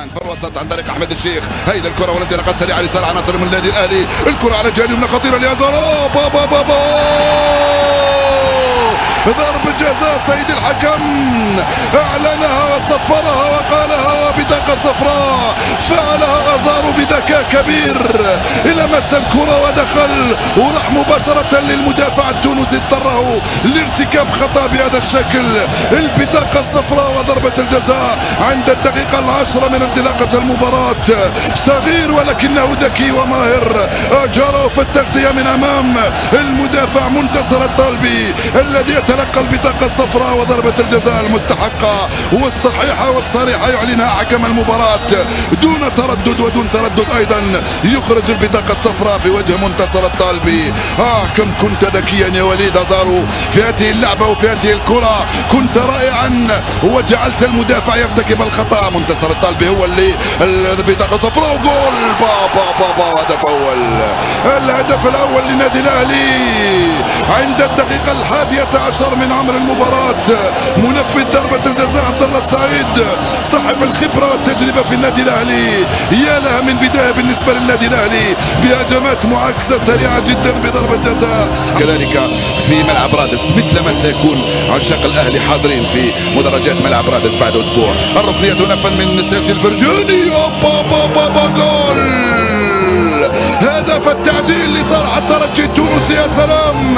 الان في الوسط عن طريق احمد الشيخ. هيدا الكره والانطلاقه السريعه لصالح عناصر من النادي الاهلي. الكره على الجهه اليمنى خطيره لازارو. بابا بابا ضربة جزاء سيد الحكم اعلنها وصفرها وقالها بطاقة صفراء. فعلها ازارو بذكاء كبير، لمس الكرة ودخل وراح مباشرة للمدافع التونسي، اضطره لارتكاب خطأ بهذا الشكل. البطاقة الصفراء وضربة الجزاء عند الدقيقة 10 من انطلاقة المباراة. صغير ولكنه ذكي وماهر، جرى في التغطية من امام المدافع منتصر الطالبي الذي يتلقى البطاقة الصفراء وضربة الجزاء المستحقة والصحيحة والصريحة يعلنها حكم المباراة دون تردد، ودون تردد ايضا يخرج البطاقة الصفراء في وجه منتصر الطالبي. كم كنت ذكيا يا وليد ازارو في هذه اللعبة وفي هذه الكرة، كنت رائعا وجعلت المدافع يرتكب الخطأ. منتصر الطالبي هو اللي البطاقة صفراء وجول. بابا بابا هدف اول، الهدف الاول للنادي الاهلي عند الدقيقة 11 من عمر المباراة. منفذ ضربة الجزاء عبد الله السعيد صاحب الخبرة والتجربة في النادي الاهلي. يا لها من بداية بالنسبة للنادي الاهلي بهجمات معاكسة سريعة جدا بضربة جزاء. كذلك في ملعب رادس مثل ما سيكون عشاق الاهلي حاضرين في مدرجات ملعب رادس بعد اسبوع. الركنية تنفذ من ساسي الفرجاني. بابا بابا جول، هدف التعديل لصالح الترجي التونسي. يا سلام،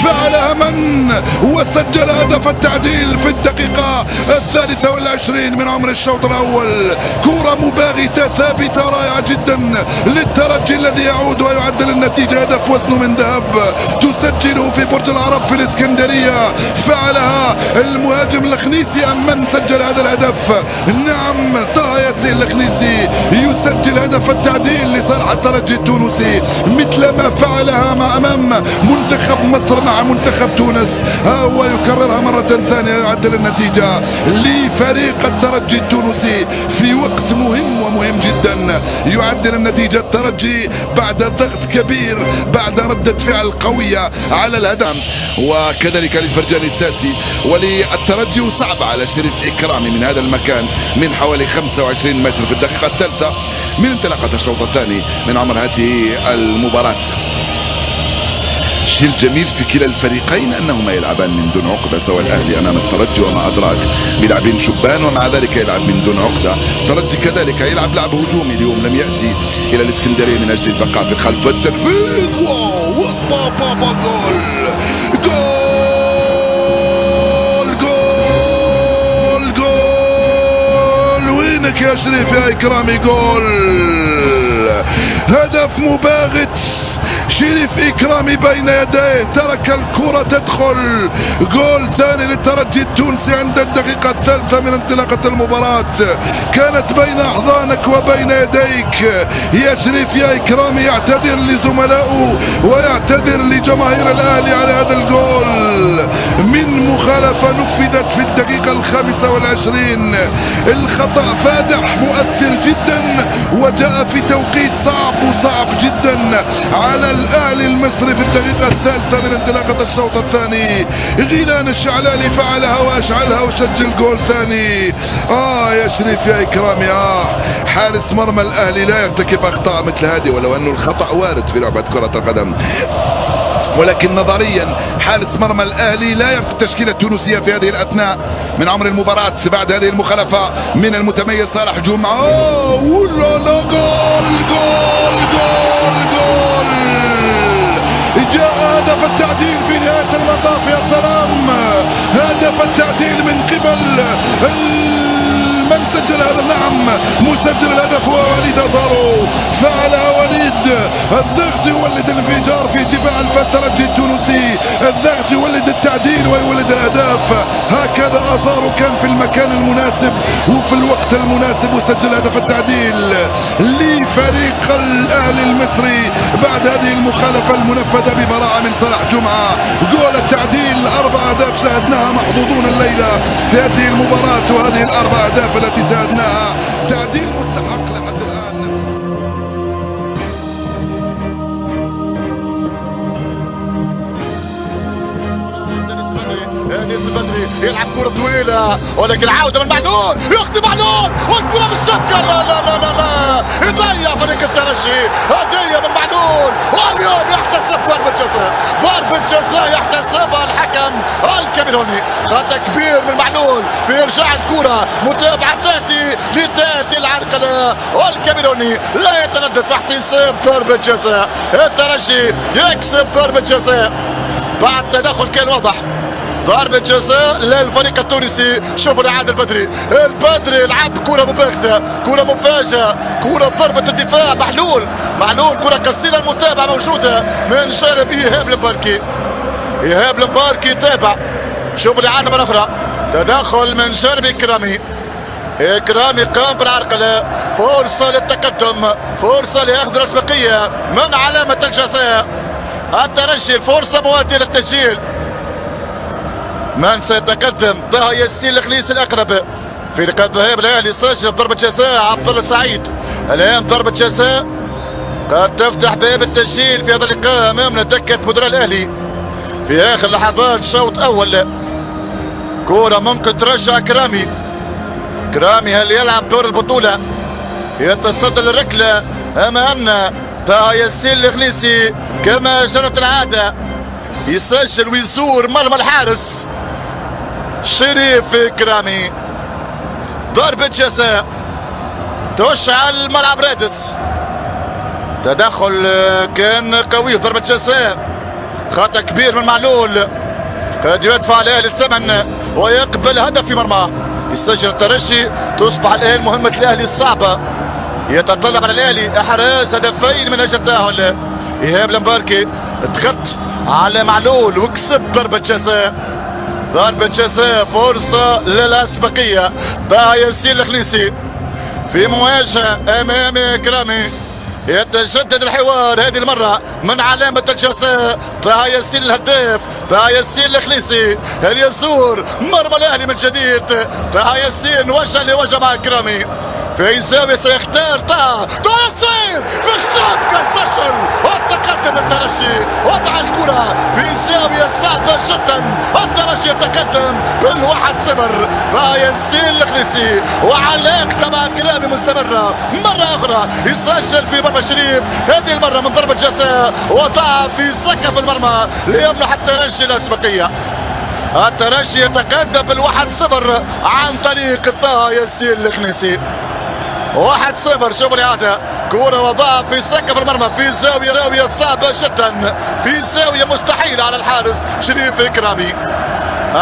فعلها من وسجل هدف التعديل في الدقيقة 23 من عمر الشوط الأول. كرة مباغتة ثابتة رائعة جدا للترجي الذي يعود ويعدل النتيجة. هدف وزنه من ذهب تسجله في برج العرب في الإسكندرية. فعلها المهاجم الخنيسي أم من سجل هذا الهدف؟ نعم، طه ياسين الخنيسي يسجل هدف التعديل لصالح الترجي التونسي، مثل ما فعلها امام منتخب مصر مع منتخب تونس. هو يكررها مرة ثانية، يعدل النتيجة لفريق الترجي التونسي في وقت مهم ومهم جدا. يعدل النتيجة الترجي بعد ضغط كبير، بعد ردة فعل قوية على الهدف. وكذلك للفرجاني الساسي وللترجي، وصعب على شريف إكرامي من هذا المكان من حوالي 25 متر في الدقيقة الثالثة من انطلاقة الشوط الثاني من عمر هذه المباراة. الشيء الجميل في كلا الفريقين انهما يلعبان من دون عقده، سواء الاهلي امام الترجي وما ادراك بلاعبين شبان ومع ذلك يلعب من دون عقده. الترجي كذلك يلعب لعب هجومي اليوم، لم ياتي الى الاسكندريه من اجل البقاء في خلف التنفيذ. واو بابا جول جول جول جول. وينك يا شريف يا اكرامي؟ جول، هدف مباغت شريف إكرامي بين يديه، ترك الكرة تدخل. جول ثاني للترجي التونسي عند الدقيقة الثالثة من انطلاقة المباراة. كانت بين أحضانك وبين يديك يا شريف يا إكرامي. يعتذر لزملائه ويعتذر لجماهير الأهلي على هذا الجول من مخالفة نفذت في الدقيقة 25. الخطأ فادح مؤثر جدا وجاء في توقيت صعب جدا على الاهلي المصري في الدقيقة الثالثة من انطلاقة الشوط الثاني. غيلان الشعلالي فعلها واشعلها وسجل جول ثاني. يا شريف يا اكرامي، حارس مرمى الاهلي لا يرتكب اخطاء مثل هذه، ولو انه الخطأ وارد في لعبة كرة القدم، ولكن نظريا حارس مرمى الاهلي لا يرتكب التشكيله التونسيه في هذه الاثناء من عمر المباراه بعد هذه المخالفه من المتميز صالح جمعه. ولا لا، جول جول جول جول. جاء هدف التعديل في نهايه المطاف. يا سلام، هدف التعديل من قبل من سجل هذا؟ نعم، مسجل الهدف هو وليد ازارو. فعلها وليد، الضغط يولد الانفجار في دفاع الترجي التونسي، الضغط يولد التعديل ويولد الاهداف. هكذا ازارو كان في المكان المناسب وفي الوقت المناسب وسجل هدف التعديل لفريق الاهلي المصري بعد هذه المخالفه المنفذه ببراعه من صلاح جمعه. جول التعديل، 4 أهداف شاهدناها محظوظون الليله في هذه المباراه، وهذه ال4 أهداف التي شاهدناها تعديل مستحق لحد الآن. انيس البدري يلعب كرة طويلة ولكن عودة من معلول، يخطي معلول والكرة بالشبكة. لا لا لا لا لا، يضيع فريق الترجي. هدية من معلول واليوم يحتسب ضربة جزاء. ضربة جزاء يحتسبها الحكم الكاميروني. خطأ كبير من معلول في ارجاع الكرة. متابعة لتاتي العرقلة والكاميروني لا يتردد في احتساب ضربة جزاء. الترجي يكسب ضربة جزاء بعد تدخل كان واضح. ضربة جزاء للفريق التونسي. شوفوا الإعادة البدري لعب كرة مباغتة، كرة مفاجئة، كرة ضربة الدفاع. معلول كرة قصيرة، المتابعة موجودة من جانب إيهاب المباركي تابع. شوفوا الإعادة مرة أخرى، تدخل من جانب إكرامي قام بالعرقلة. فرصة للتقدم، فرصة لأخذ الأسبقية من علامة الجزاء. الترجي فرصة مواتية للتسجيل. من سيتقدم؟ طه ياسين الخليسي الأقرب. في لقاء الذهاب الأهلي سجل ضربة جزاء عبد الله السعيد. الآن ضربة جزاء قد تفتح باب التسجيل في هذا اللقاء أمامنا دكة مدراء الأهلي في آخر لحظات شوط أول. كرة ممكن ترجع كرامي هل يلعب دور البطولة؟ يتصدى للركلة أمامنا طه ياسين الخليسي كما جرت العادة، يسجل ويزور مرمى الحارس شريف كرامي. ضربة جزاء تشعل ملعب رادس. تدخل كان قوي، ضربة جزاء. خطأ كبير من معلول قد يدفع الأهلي الثمن ويقبل هدف في مرماه. يسجل الترجي. تصبح الآن مهمة الأهلي الصعبة، يتطلب على الأهلي إحراز هدفين من أجل التأهل. إيهاب المباركي ضغط على معلول وكسب ضربة جزاء. ضربة جزاء، فرصة للأسبقية. طه ياسين الخليسي في مواجهة أمام كرامي. يتجدد الحوار هذه المرة من علامة الجزاء. طه ياسين الهداف، طه ياسين الخليسي هل يزور مرمى الأهلي من جديد. طه ياسين وجه لوجه مع كرامي في زاوية سيختار طه ياسين في الشبكة. سجل والتقدم للترجي. وضع الكرة في زاوية صعبة جدا. الترجي يتقدم بال1-0. طه ياسين الخليسي وعلاقته مع كرامي مستمرة. مرة أخرى يسجل في مرمى شريف، هذه المرة من ضربة جزاء وضع في سقف المرمى ليمنح الترجي الأسبقية. الترجي يتقدم بال1-0 عن طريق طه ياسين الخليسي. 1-0. شوفوا الإعادة، كرة وضعها في سقف المرمى في زاوية صعبة جدا، في زاوية مستحيلة على الحارس شريف كرامي.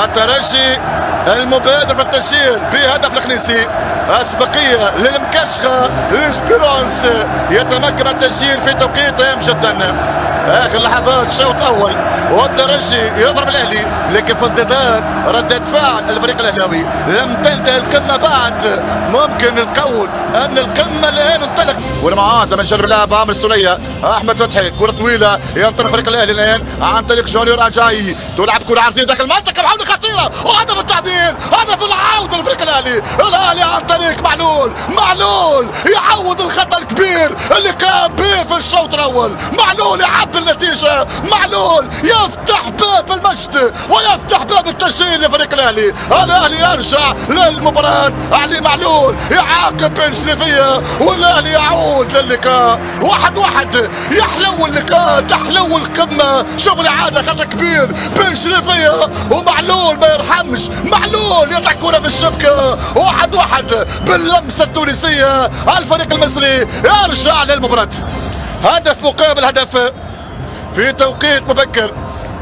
الترجي المبادر في التسجيل بهدف الخليسي. أسبقية للمكشخة لإسبيرونس، يتمكن التسجيل في توقيت هام جدا. آخر لحظات شوط أول والترجي يضرب الأهلي، لكن في انتظار ردة فعل الفريق الأهلاوي. لم تنتهي القمة بعد، ممكن نقول أن القمة الآن انطلق. والمعاد من جانب اللاعب عامر السولية. أحمد فتحي كرة طويلة ينطلق فريق الأهلي الآن عن طريق جونيور أجاي. تلعب كرة عرضية داخل المنطقة، محاولة خطيرة وهدف التعديل، هدف العودة لفريق الأهلي. الأهلي عن طريق معلول يعوض الخطأ الكبير اللي قام به في الشوط الأول. معلول يعدل النتيجة، معلول يفتح باب المجد ويفتح باب التسجيل لفريق الأهلي. الأهلي يرجع للمباراة. علي معلول يعاقب بن شريفية والأهلي يعود للقاء 1-1. يحلو اللقاء، تحلو القمة. شوف الإعادة، خطأ كبير بن شريفية ومعلول ما يرحمش. معلول يضع كرة في الشبكة. 1-1 باللمسة التونسية. الفريق المصري يرجع للمباراة. هدف مقابل هدف في توقيت مبكر،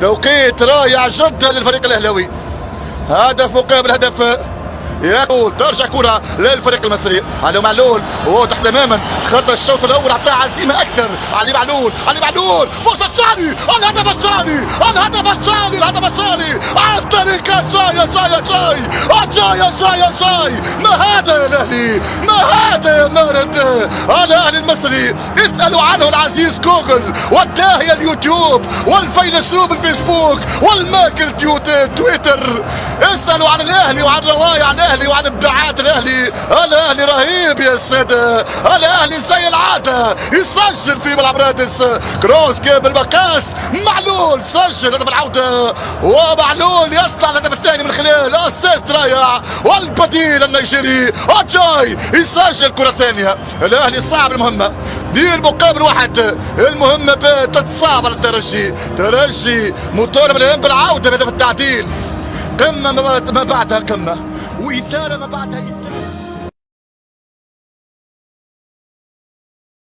توقيت رائع جدا للفريق الأهلاوي. هدف مقابل هدف. يقول ترجع كرة للفريق المصري. علي معلول وهو تحت تماما، خط الشوط الاول اعطاه عزيمه اكثر. علي معلول فرصه الثاني، الهدف الثاني عن طريق جاي. ما هذا يا الاهلي، ما هذا مارد الاهلي المصري، اسالوا عنه العزيز جوجل والداهيه اليوتيوب والفيلسوف الفيسبوك والماكر تويتر. اسالوا عن الاهلي وعن روايع الاهلي وعن ابداعات الاهلي. الاهلي رهيب يا الساده، الاهلي زي العاده يسجل في ملعب رادس. كروس جاب المقاس، معلول سجل هدف العوده، ومعلول يصنع الهدف الثاني من خلال اسيست رائع، والبديل النيجيري اجاي يسجل كره ثانيه. الاهلي صعب المهمه، دير مقابل واحد، المهمه تتصعب على الترجي. ترجي مطالب الان بالعوده بهدف التعديل. قمه ما بعدها قمه، واثاره ما بعدها اثاره.